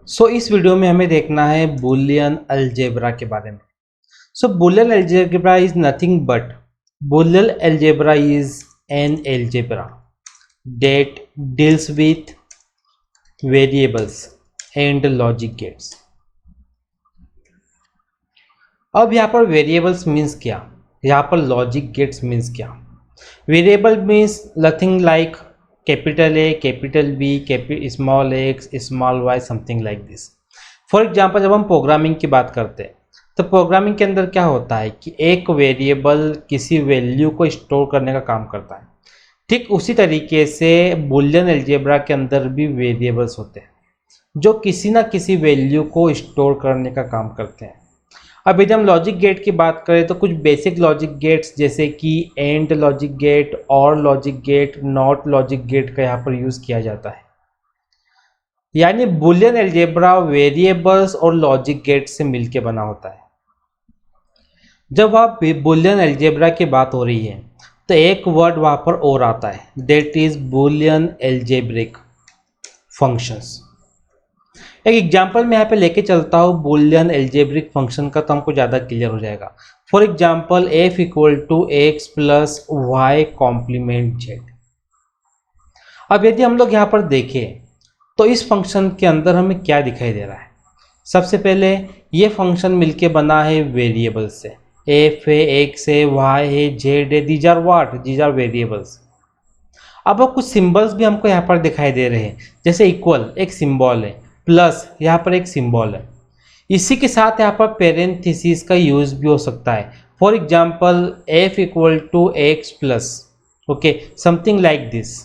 इस वीडियो में हमें देखना है बूलियन अलजेब्रा के बारे में। Boolean algebra is nothing but Boolean algebra is an algebra that deals with variables and logic gates। अब यहाँ पर वेरिएबल्स मीन्स क्या, यहाँ पर लॉजिक गेट्स मीन्स क्या। Variable means nothing like capital A, capital B, small X, small Y, something like this. For example जब हम programming की बात करते हैं तो प्रोग्रामिंग के अंदर क्या होता है कि एक वेरिएबल किसी वैल्यू को स्टोर करने का काम करता है। ठीक उसी तरीके से बूलियन अलजेब्रा के अंदर भी वेरिएबल्स होते हैं जो किसी ना किसी वैल्यू को स्टोर करने का काम करते हैं। अब यदि हम लॉजिक गेट की बात करें तो कुछ बेसिक लॉजिक गेट्स जैसे कि and logic gate, or logic gate, not logic gate का यहाँ पर यूज़ किया जाता है। यानी बूलियन अलजेब्रा वेरिएबल्स और लॉजिक गेट से मिलकर बना होता है। जब आप बूलियन अलजेब्रा की बात हो रही है तो एक वर्ड वहाँ पर और आता है, that is Boolean algebraic functions. एक एग्जाम्पल मैं यहाँ पे लेके चलता हूँ बूलियन अलजेब्रिक फंक्शन का, तो हमको ज़्यादा क्लियर हो जाएगा। For example F equal to X plus Y complement Z. अब यदि हम लोग यहाँ पर देखें तो इस फंक्शन के अंदर हमें क्या दिखाई दे रहा है। सबसे पहले ये फंक्शन मिलके बना है वेरिएबल से, एफ है, एक्स है, वाई है, जेड है, these are what, these are variables. अब कुछ सिंबल्स भी हमको यहाँ पर दिखाई दे रहे हैं, जैसे इक्वल एक सिंबल है, प्लस यहाँ पर एक सिंबल है। इसी के साथ यहाँ पर पेरेंथेसिस का यूज भी हो सकता है। For example F equal to X plus, okay, something like this.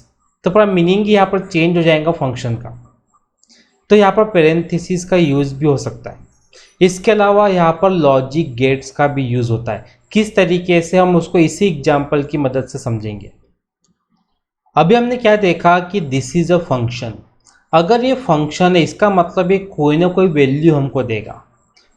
तो पूरा मीनिंग यहाँ पर चेंज हो जाएगा फंक्शन का। तो यहाँ पर पेरेंथेसिस का यूज भी हो सकता है। इसके अलावा यहाँ पर लॉजिक गेट्स का भी यूज होता है। किस तरीके से, हम उसको इसी एग्जाम्पल की मदद से समझेंगे। अभी हमने क्या देखा कि दिस इज अ फंक्शन। अगर ये फंक्शन है इसका मतलब ये कोई ना कोई वैल्यू हमको देगा।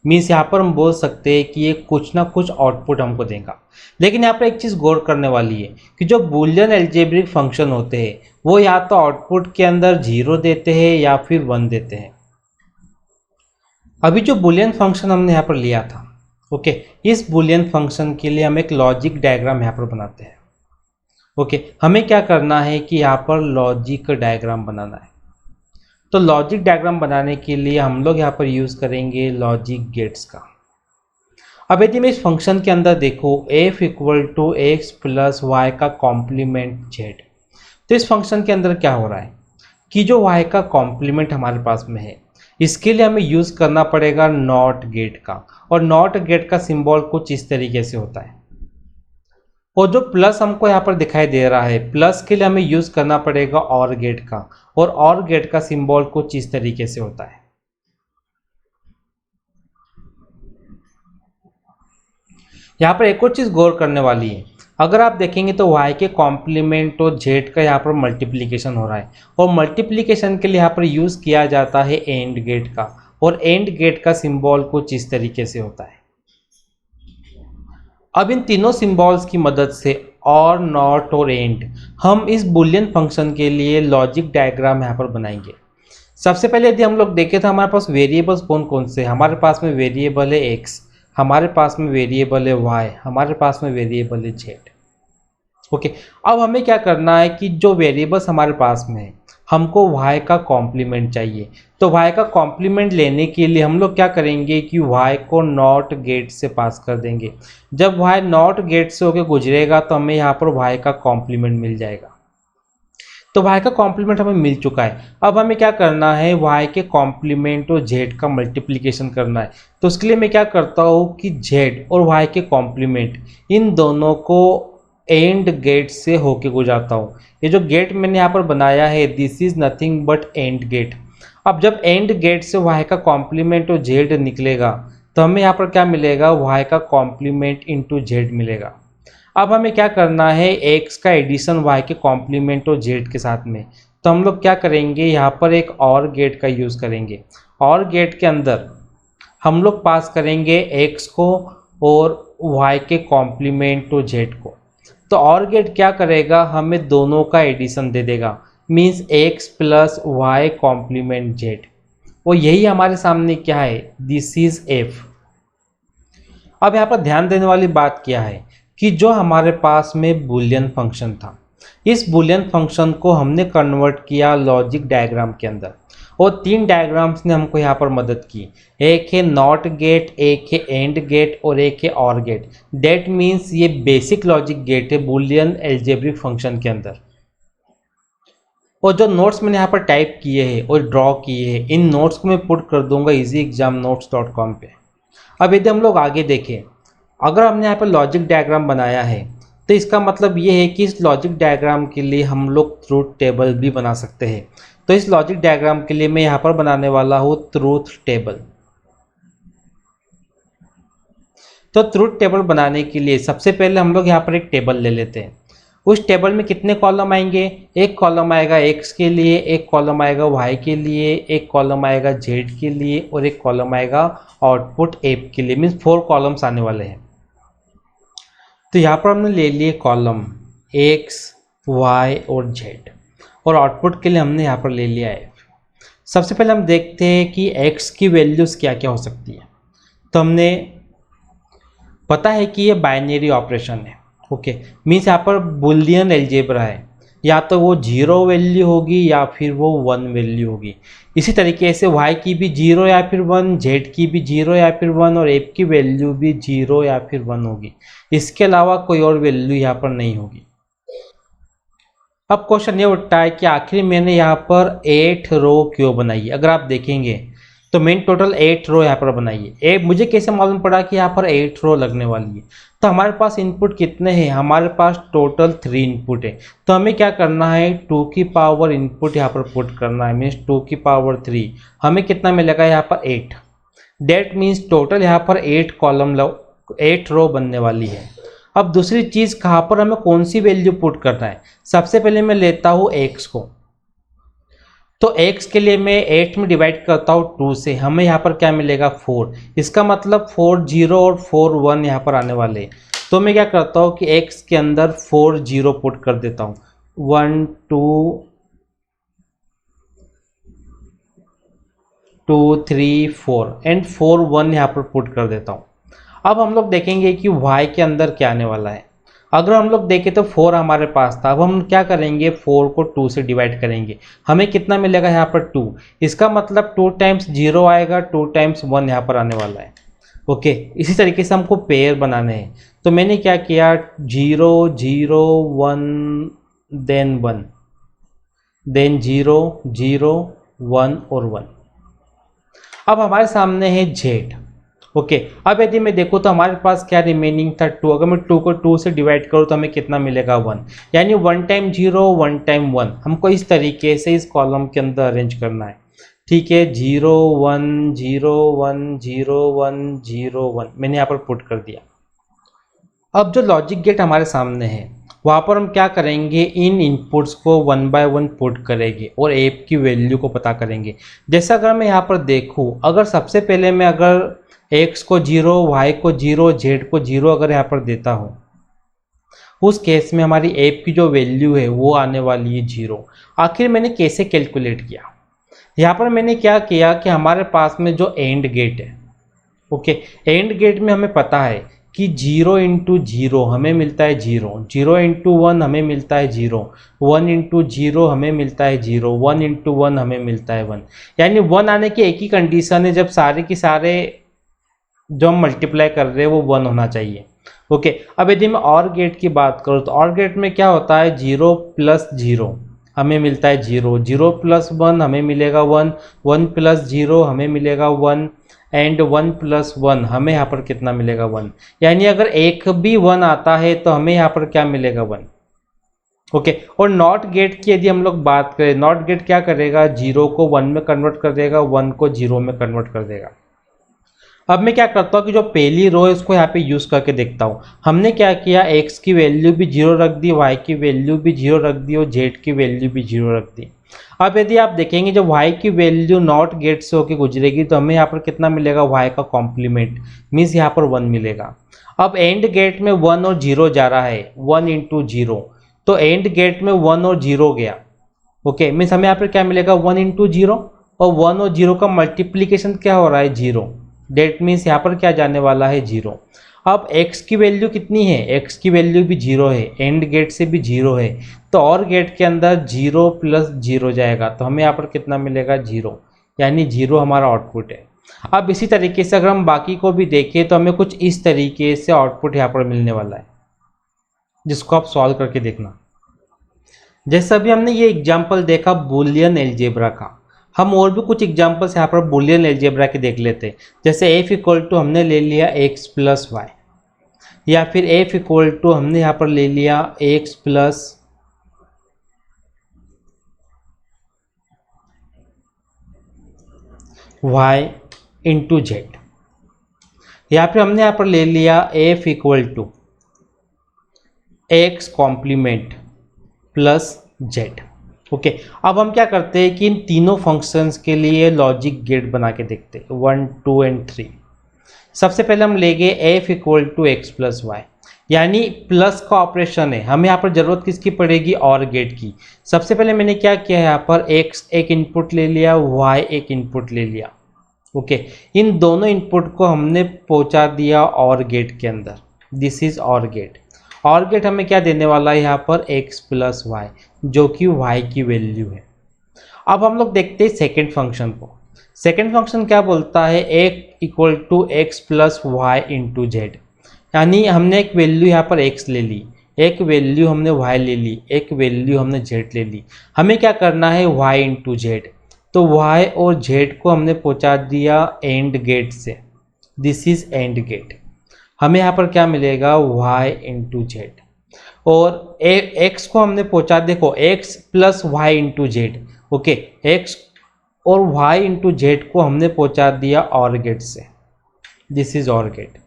मीन्स यहाँ पर हम बोल सकते हैं कि ये कुछ ना कुछ आउटपुट हमको देगा। लेकिन यहाँ पर एक चीज़ गौर करने वाली है कि जो बूलियन अलजेब्रिक फंक्शन होते हैं वो या तो आउटपुट के अंदर 0 देते हैं या फिर 1 देते हैं। अभी जो बूलियन फंक्शन हमने यहाँ पर लिया था, ओके, इस बूलियन फंक्शन के लिए हम एक लॉजिक डायग्राम यहाँ पर बनाते हैं। ओके, हमें क्या करना है कि यहाँ पर लॉजिक डायग्राम बनाना है। तो लॉजिक डायग्राम बनाने के लिए हम लोग यहाँ पर यूज़ करेंगे लॉजिक गेट्स का। अब यदि मैं इस फंक्शन के अंदर देखो F equal to X plus Y का कॉम्प्लीमेंट जेड, तो इस फंक्शन के अंदर क्या हो रहा है कि जो वाई का कॉम्प्लीमेंट हमारे पास में है इसके लिए हमें यूज़ करना पड़ेगा नॉट गेट का। और नॉट गेट का सिंबल कुछ इस तरीके से होता है। और जो प्लस हमको यहाँ पर दिखाई दे रहा है, प्लस के लिए हमें यूज़ करना पड़ेगा और गेट का। और गेट का सिंबल कुछ इस तरीके से होता है। यहाँ पर एक और चीज़ गौर करने वाली है। अगर आप देखेंगे तो y के कॉम्प्लीमेंट और z का यहाँ पर मल्टीप्लिकेशन हो रहा है, और मल्टीप्लिकेशन के लिए यहाँ पर यूज़ किया जाता है एंड गेट का। और एंड गेट का सिंबल कुछ इस तरीके से होता है। अब इन तीनों सिंबल्स की मदद से और, नॉट और एंड, हम इस बूलियन फंक्शन के लिए लॉजिक डायग्राम यहाँ पर बनाएंगे। सबसे पहले यदि हम लोग देखें तो हमारे पास वेरिएबल्स कौन कौन से, हमारे पास में वेरिएबल है एक्स, हमारे पास में वेरिएबल है वाई, हमारे पास में वेरिएबल है जेड। ओके, अब हमें क्या करना है कि जो वेरिएबल्स हमारे पास में है हमको y का कॉम्प्लीमेंट चाहिए। तो y का कॉम्प्लीमेंट लेने के लिए हम लोग क्या करेंगे कि y को नॉट गेट से पास कर देंगे। जब y नॉट गेट से होकर गुजरेगा तो हमें यहाँ पर y का कॉम्प्लीमेंट मिल जाएगा। तो y का कॉम्प्लीमेंट हमें मिल चुका है। अब हमें क्या करना है, y के कॉम्प्लीमेंट और z का मल्टीप्लिकेशन करना है। तो उसके लिए मैं क्या करता हूँ कि z और y के कॉम्प्लीमेंट इन दोनों को एंड गेट से होके गुजारता हूँ। ये जो गेट मैंने यहाँ पर बनाया है this is nothing but AND gate. अब जब एंड गेट से y का कॉम्प्लीमेंट और z निकलेगा तो हमें यहाँ पर क्या मिलेगा, y का कॉम्प्लीमेंट इंटू z मिलेगा। अब हमें क्या करना है, x का एडिशन y के कॉम्प्लीमेंट और z के साथ में। तो हम लोग क्या करेंगे, यहाँ पर एक और गेट का यूज़ करेंगे। और गेट के अंदर हम लोग पास करेंगे x को और y के कॉम्प्लीमेंट और z को। तो और गेट क्या करेगा, हमें दोनों का एडिशन दे देगा। Means x plus Y complement Z. और यही हमारे सामने क्या है, दिस इज एफ। अब यहाँ पर ध्यान देने वाली बात क्या है कि जो हमारे पास में बूलियन फंक्शन था, इस बूलियन फंक्शन को हमने कन्वर्ट किया लॉजिक डायग्राम के अंदर, और 3 डायग्राम्स ने हमको यहाँ पर मदद की। एक है नॉट गेट, एक है एंड गेट और एक है और गेट। दैट मीन्स ये बेसिक लॉजिक गेट है बूलियन एल्जेब्रिक फंक्शन के अंदर। और जो नोट्स मैंने यहाँ पर टाइप किए हैं और ड्रॉ किए हैं, इन नोट्स को मैं पुट कर दूंगा easyexamnotes.com पे। अब यदि हम लोग आगे देखें, अगर हमने यहाँ पर लॉजिक डायग्राम बनाया है तो इसका मतलब ये है कि इस लॉजिक डायग्राम के लिए हम लोग ट्रूथ टेबल भी बना सकते हैं। तो इस लॉजिक डायग्राम के लिए मैं यहाँ पर बनाने वाला हूँ ट्रूथ टेबल। तो ट्रूथ टेबल बनाने के लिए सबसे पहले हम लोग यहाँ पर एक टेबल ले लेते हैं। उस टेबल में कितने कॉलम आएंगे, एक कॉलम आएगा x के लिए, एक कॉलम आएगा y के लिए, एक कॉलम आएगा z के लिए और एक कॉलम आएगा आउटपुट एप के लिए। मीन्स 4 कॉलम्स आने वाले हैं। तो यहाँ पर हमने ले लिए कॉलम x, y और z, और आउटपुट के लिए हमने यहाँ पर ले लिया f। सबसे पहले हम देखते हैं कि x की वैल्यूज़ क्या क्या हो सकती है। तो हमने पता है कि ये बाइनरी ऑपरेशन है। ओके, मीन्स यहाँ पर बुलियन एल्जेब्रा है, या तो वो 0 वैल्यू होगी या फिर वो 1 वैल्यू होगी। इसी तरीके से y की भी 0 या फिर 1, z की भी 0 या फिर 1 और एप की वैल्यू भी 0 या फिर 1 होगी। इसके अलावा कोई और वैल्यू यहाँ पर नहीं होगी। अब क्वेश्चन ये उठता है कि आखिर मैंने यहाँ पर 8 रो क्यों बनाई है। अगर आप देखेंगे तो मेन टोटल 8 रो यहाँ पर बनाई है। मुझे कैसे मालूम पड़ा कि यहाँ पर 8 रो लगने वाली है। तो हमारे पास इनपुट कितने हैं, हमारे पास टोटल 3 इनपुट है। तो हमें क्या करना है, 2 की पावर इनपुट यहाँ पर पुट करना है। मीन्स 2 की पावर 3 हमें कितना मिलेगा यहाँ पर 8। डेट मीन्स टोटल यहाँ पर 8 कॉलम 8 रो बनने वाली है। अब दूसरी चीज़, कहाँ पर हमें कौन सी वैल्यू पुट करना है। सबसे पहले मैं लेता हूँ x को। तो x के लिए मैं 8 में डिवाइड करता हूँ 2 से, हमें यहाँ पर क्या मिलेगा 4। इसका मतलब 4 0 और 4 1 यहाँ पर आने वाले हैं। तो मैं क्या करता हूँ कि x के अंदर 4 0 पुट कर देता हूँ, 1 2 3 4 एंड 4 1 यहाँ पर पुट कर देता हूँ। अब हम लोग देखेंगे कि y के अंदर क्या आने वाला है। अगर हम लोग देखें तो 4 हमारे पास था। अब हम क्या करेंगे, 4 को 2 से डिवाइड करेंगे, हमें कितना मिलेगा यहाँ पर 2। इसका मतलब 2 टाइम्स 0 आएगा, 2 टाइम्स 1 यहाँ पर आने वाला है। ओके, इसी तरीके से हमको पेयर बनाने हैं। तो मैंने क्या किया, 0 0 1 देन 1 देन 0 0 1 और 1। अब हमारे सामने है z। ओके, अब यदि मैं देखूँ तो हमारे पास क्या रिमेनिंग था 2। अगर मैं 2 को 2 से डिवाइड करूँ तो हमें कितना मिलेगा 1। यानी 1 टाइम 0 1 टाइम 1 हमको इस तरीके से इस कॉलम के अंदर अरेंज करना है। ठीक है, 0 1 0 1 0 1 0 1 मैंने यहाँ पर पुट कर दिया। अब जो लॉजिक गेट हमारे सामने है वहाँ पर हम क्या करेंगे, इन इनपुट्स को 1 बाय 1 पुट करेंगे और एप की वैल्यू को पता करेंगे। जैसे अगर मैं यहाँ पर देखूँ, अगर सबसे पहले मैं अगर x को 0 y को 0 z को 0 अगर यहाँ पर देता हूँ, उस केस में हमारी एप की जो वैल्यू है वो आने वाली है 0। आखिर मैंने कैसे कैलकुलेट किया, यहाँ पर मैंने क्या किया कि हमारे पास में जो एंड गेट है, ओके, एंड गेट में हमें पता है कि 0 इंटू 0 हमें मिलता है 0, 0 इंटू 1 हमें मिलता है 0, 1 इंटू 0 हमें मिलता है 0, 1 इंटू 1 हमें मिलता है 1। यानी 1 आने की एक ही कंडीशन है, जब सारे के सारे जो हम मल्टीप्लाई कर रहे हैं वो 1 होना चाहिए। ओके, अब यदि मैं और गेट की बात करूँ तो और गेट में क्या होता है, 0 प्लस 0 हमें मिलता है 0, 0 प्लस 1 हमें मिलेगा 1, 1 प्लस 0 हमें मिलेगा 1 एंड 1 प्लस 1 हमें यहाँ पर कितना मिलेगा 1। यानी अगर एक भी 1 आता है तो हमें यहाँ पर क्या मिलेगा 1। ओके, और नॉट गेट की यदि हम लोग बात करें, नॉट गेट क्या करेगा, 0 को 1 में कन्वर्ट कर देगा, 1 को 0 में कन्वर्ट कर देगा। अब मैं क्या करता हूँ कि जो पहली रो है उसको यहाँ पे यूज़ करके देखता हूँ। हमने क्या किया, x की वैल्यू भी 0 रख दी, y की वैल्यू भी 0 रख दी और z की वैल्यू भी 0 रख दी। अब यदि आप देखेंगे जब y की वैल्यू नॉट गेट से होकर गुजरेगी तो हमें यहाँ पर कितना मिलेगा, y का कॉम्प्लीमेंट मीन्स यहाँ पर 1 मिलेगा। अब एंड गेट में 1 और 0 जा रहा है, 1 इंटू 0, तो एंड गेट में 1 और 0 गया। ओके, मीन्स हमें यहाँ पर क्या मिलेगा, 1 इंटू 0। और 1 और 0 का मल्टीप्लीकेशन क्या हो रहा है, 0। डेट मीन्स यहाँ पर क्या जाने वाला है, 0। अब x की वैल्यू कितनी है, x की वैल्यू भी 0 है, एंड गेट से भी 0 है, तो और गेट के अंदर 0 प्लस 0 जाएगा, तो हमें यहाँ पर कितना मिलेगा, 0, यानी 0 हमारा आउटपुट है। अब इसी तरीके से अगर हम बाकी को भी देखें तो हमें कुछ इस तरीके से आउटपुट यहाँ पर मिलने वाला है, जिसको आप सॉल्व करके देखना। जैसे अभी हमने ये एग्जाम्पल देखा बूलियन एलजेब्रा का, हम और भी कुछ एग्जाम्पल्स यहाँ पर बूलियन एलजेब्रा के देख लेते हैं। जैसे एफ इक्वल टू हमने ले लिया एक्स प्लस वाई, या फिर एफ इक्वल टू हमने यहाँ पर ले लिया X plus Y into Z, या फिर हमने यहाँ पर ले लिया F equal to X complement plus Z. Okay, अब हम क्या करते हैं कि इन तीनों फंक्शंस के लिए लॉजिक गेट बना के देखते हैं, 1 2 एंड 3। सबसे पहले हम लेंगे F equal to X plus Y, यानी प्लस का ऑपरेशन है, हमें यहाँ पर जरूरत किसकी पड़ेगी, और गेट की। सबसे पहले मैंने क्या किया, यहाँ पर एक्स एक इनपुट ले लिया, वाई एक इनपुट ले लिया। ओके, इन दोनों इनपुट को हमने पहुँचा दिया और गेट के अंदर, दिस इज और गेट। और गेट हमें क्या देने वाला है यहाँ पर, x प्लस वाई, जो कि y की वैल्यू है। अब हम लोग देखते हैं सेकेंड फंक्शन को। सेकेंड फंक्शन क्या बोलता है, एक equal to X plus Y into Z, यानी हमने एक वैल्यू यहाँ पर x ले ली, एक वैल्यू हमने y ले ली, एक वैल्यू हमने z ले ली। हमें क्या करना है, y इंटू जेड, तो y और z को हमने पहुँचा दिया एंड गेट से, दिस इज एंड गेट। हमें यहाँ पर क्या मिलेगा, y इंटू जेड, और x को हमने पहुँचा, देखो x plus Y into Z. Okay, x और y इंटू जेड को हमने पहुँचा दिया और गेट से, दिस इज और गेट।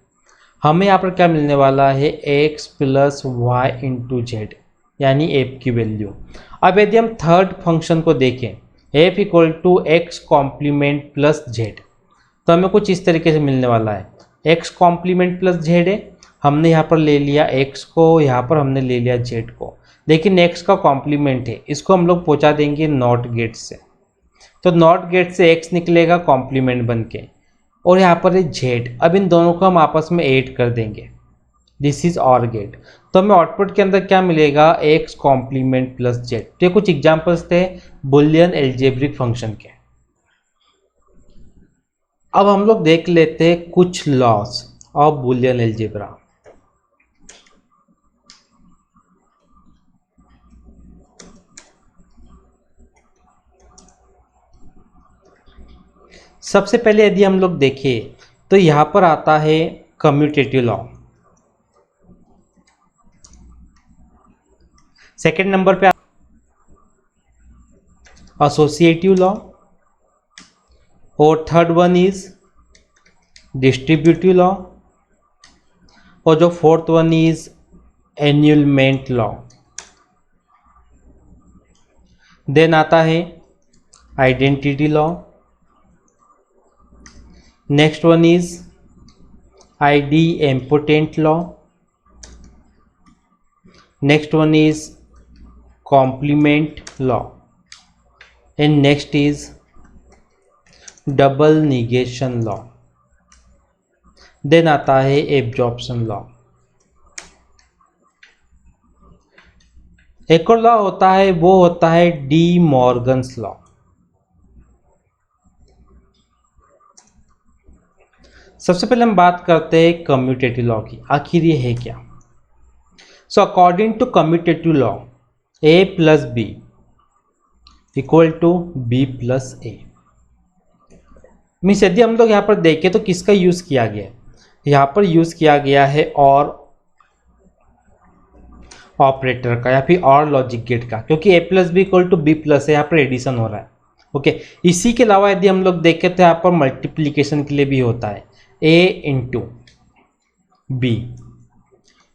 हमें यहाँ पर क्या मिलने वाला है, x plus Y into Z, यानी f की वैल्यू। अब यदि हम थर्ड फंक्शन को देखें, f equal to X complement plus Z, तो हमें कुछ इस तरीके से मिलने वाला है, x कॉम्प्लीमेंट प्लस जेड है, हमने यहाँ पर ले लिया x को, यहाँ पर हमने ले लिया z को, लेकिन x का कॉम्प्लीमेंट है, इसको हम लोग पहुँचा देंगे नॉट गेट से, तो नॉट गेट से x निकलेगा कॉम्प्लीमेंट बन के, और यहाँ पर है z। अब इन दोनों को हम आपस में ऐड कर देंगे, दिस इज और गेट। तो हमें आउटपुट के अंदर क्या मिलेगा, x कॉम्प्लीमेंट प्लस जेड। तो ये कुछ एग्जाम्पल्स थे बुलियन एल्जेब्रिक फंक्शन के। अब हम लोग देख लेते हैं कुछ लॉस ऑफ बुलियन एल्जेब्रा। सबसे पहले यदि हम लोग देखें तो यहाँ पर आता है कम्यूटेटिव लॉ। सेकेंड नंबर पे एसोसिएटिव लॉ, और third one is distributive law, और जो fourth one is annulment law. Then आता है identity law, next one is idempotent law, next one is complement law, and next is double negation law. Then आता है absorption law. एक और law होता है, वो होता है डी मॉर्गन्स लॉ। सबसे पहले हम बात करते हैं कम्यूटेटिव लॉ की, आखिर ये है क्या। So according to commutative law, A plus B equal to B plus A. Means यदि हम लोग यहाँ पर देखें तो किसका यूज किया गया है, यहाँ पर यूज किया गया है और ऑपरेटर का, या फिर और लॉजिक गेट का, क्योंकि A plus B equal to B plus है, यहाँ पर एडिशन हो रहा है। ओके, इसी के अलावा यदि हम लोग देखें तो यहाँ पर मल्टीप्लीकेशन के लिए भी होता है, A into B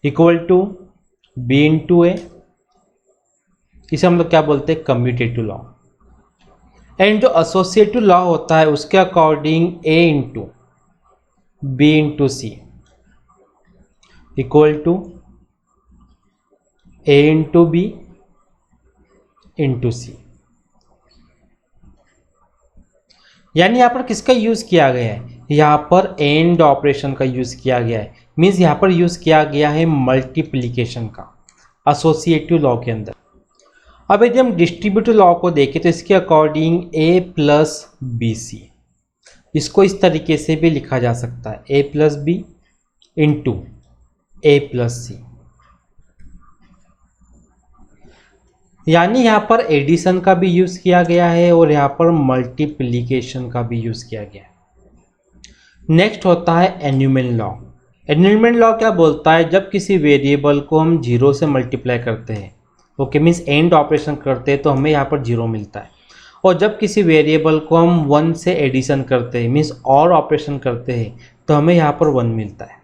equal to B into A, इसे हम लोग क्या बोलते हैं, कम्यूटेटिव लॉ। एंड जो एसोसिएटिव लॉ होता है उसके according A into B into C equal to A into B into C. यानी यहाँ पर किसका यूज़ किया गया है, यहाँ पर एंड ऑपरेशन का यूज़ किया गया है। मीन्स यहाँ पर यूज़ किया गया है मल्टीप्लिकेशन का एसोसिएटिव लॉ के अंदर। अब यदि हम डिस्ट्रीब्यूटिव लॉ को देखें तो इसके according a plus B C, इसको इस तरीके से भी लिखा जा सकता है a plus B into a plus C. यानी यहाँ पर एडिशन का भी यूज़ किया गया है और यहाँ पर मल्टीप्लिकेशन का भी यूज़ किया गया है। नेक्स्ट होता है एन्यूमेंट लॉ। एन्यूमेंट लॉ क्या बोलता है, जब किसी वेरिएबल को हम जीरो से मल्टीप्लाई करते हैं, ओके, मीन्स एंड ऑपरेशन करते हैं तो हमें यहाँ पर जीरो मिलता है। और जब किसी वेरिएबल को हम 1 से एडिशन करते हैं, मीन्स और ऑपरेशन करते हैं, तो हमें यहाँ पर 1 मिलता है।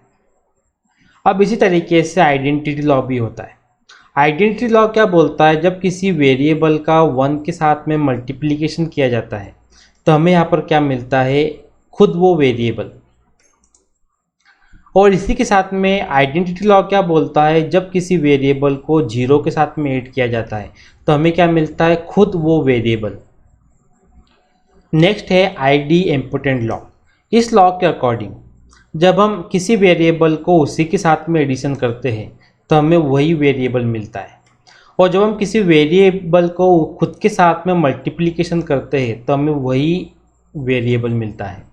अब इसी तरीके से आइडेंटिटी लॉ भी होता है। आइडेंटिटी लॉ क्या बोलता है, जब किसी वेरिएबल का 1 के साथ में मल्टीप्लिकेशन किया जाता है तो हमें यहाँ पर क्या मिलता है, खुद वो वेरिएबल। और इसी के साथ में आइडेंटिटी लॉ क्या बोलता है, जब किसी वेरिएबल को 0 के साथ में ऐड किया जाता है तो हमें क्या मिलता है, खुद वो वेरिएबल। नेक्स्ट है आईडी इम्पोर्टेंट लॉ। इस लॉ के अकॉर्डिंग जब हम किसी वेरिएबल को उसी के साथ में एडिशन करते हैं तो हमें वही वेरिएबल मिलता है। और जब हम किसी वेरिएबल को खुद के साथ में मल्टीप्लिकेशन करते हैं तो हमें वही वेरिएबल मिलता है।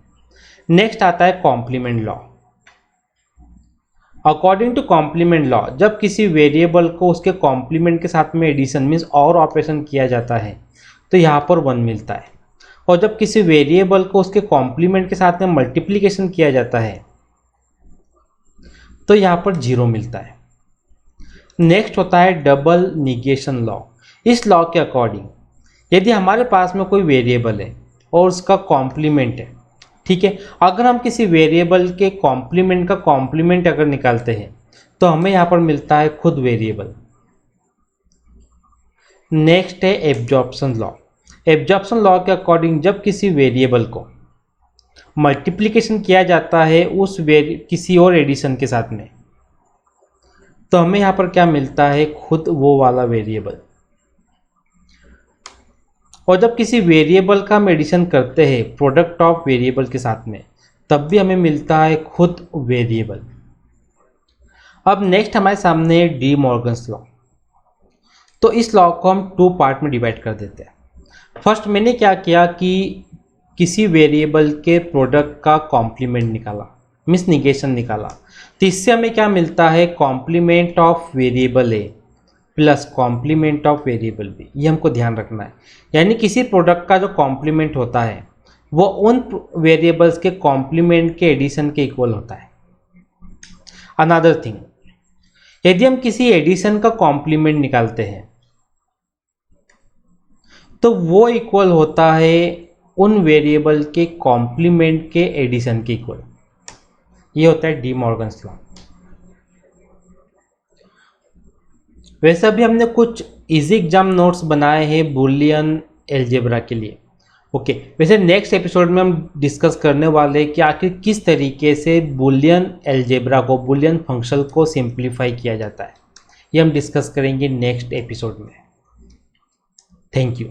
नेक्स्ट आता है complement law. According to complement law, जब किसी वेरिएबल को उसके कॉम्प्लीमेंट के साथ में एडिशन मीन्स और ऑपरेशन किया जाता है तो यहाँ पर 1 मिलता है। और जब किसी वेरिएबल को उसके कॉम्प्लीमेंट के साथ में मल्टीप्लिकेशन किया जाता है तो यहाँ पर 0 मिलता है। नेक्स्ट होता है डबल निगेशन लॉ। इस लॉ के अकॉर्डिंग यदि हमारे पास में कोई वेरिएबल है और उसका कॉम्प्लीमेंट है, ठीक है, अगर हम किसी वेरिएबल के कॉम्प्लीमेंट का कॉम्प्लीमेंट अगर निकालते हैं तो हमें यहाँ पर मिलता है खुद वेरिएबल। नेक्स्ट है एब्जॉर्प्शन लॉ। एब्जॉर्प्शन लॉ के अकॉर्डिंग जब किसी वेरिएबल को मल्टीप्लिकेशन किया जाता है उस किसी और एडिशन के साथ में तो हमें यहाँ पर क्या मिलता है, खुद वो वाला वेरिएबल। और जब किसी वेरिएबल का हम एडिशन करते हैं प्रोडक्ट ऑफ वेरिएबल के साथ में तब भी हमें मिलता है खुद वेरिएबल। अब नेक्स्ट हमारे सामने है डी मॉर्गन्स लॉ। तो इस लॉ को हम 2 पार्ट में डिवाइड कर देते हैं। फर्स्ट मैंने क्या किया कि किसी वेरिएबल के प्रोडक्ट का कॉम्प्लीमेंट निकाला, मीन्स निगेशन निकाला। तो इससे हमें क्या मिलता है, complement of variable A plus complement of variable B. ये हमको ध्यान रखना है। यानी किसी प्रोडक्ट का जो कॉम्प्लीमेंट होता है वो उन वेरिएबल्स के कॉम्प्लीमेंट के एडिशन के इक्वल होता है। अनदर थिंग, यदि हम किसी एडिशन का कॉम्प्लीमेंट निकालते हैं तो वो इक्वल होता है उन वेरिएबल के कॉम्प्लीमेंट के एडिशन के इक्वल। ये होता है डी मॉर्गन्स लॉ। वैसे अभी हमने कुछ इजी एग्जाम नोट्स बनाए हैं बुलियन एल्जेब्रा के लिए, ओके। वैसे नेक्स्ट एपिसोड में हम डिस्कस करने वाले हैं कि आखिर किस तरीके से बुलियन एल्जेब्रा को, बुलियन फंक्शन को सिंप्लीफाई किया जाता है। ये हम डिस्कस करेंगे नेक्स्ट एपिसोड में। Thank you.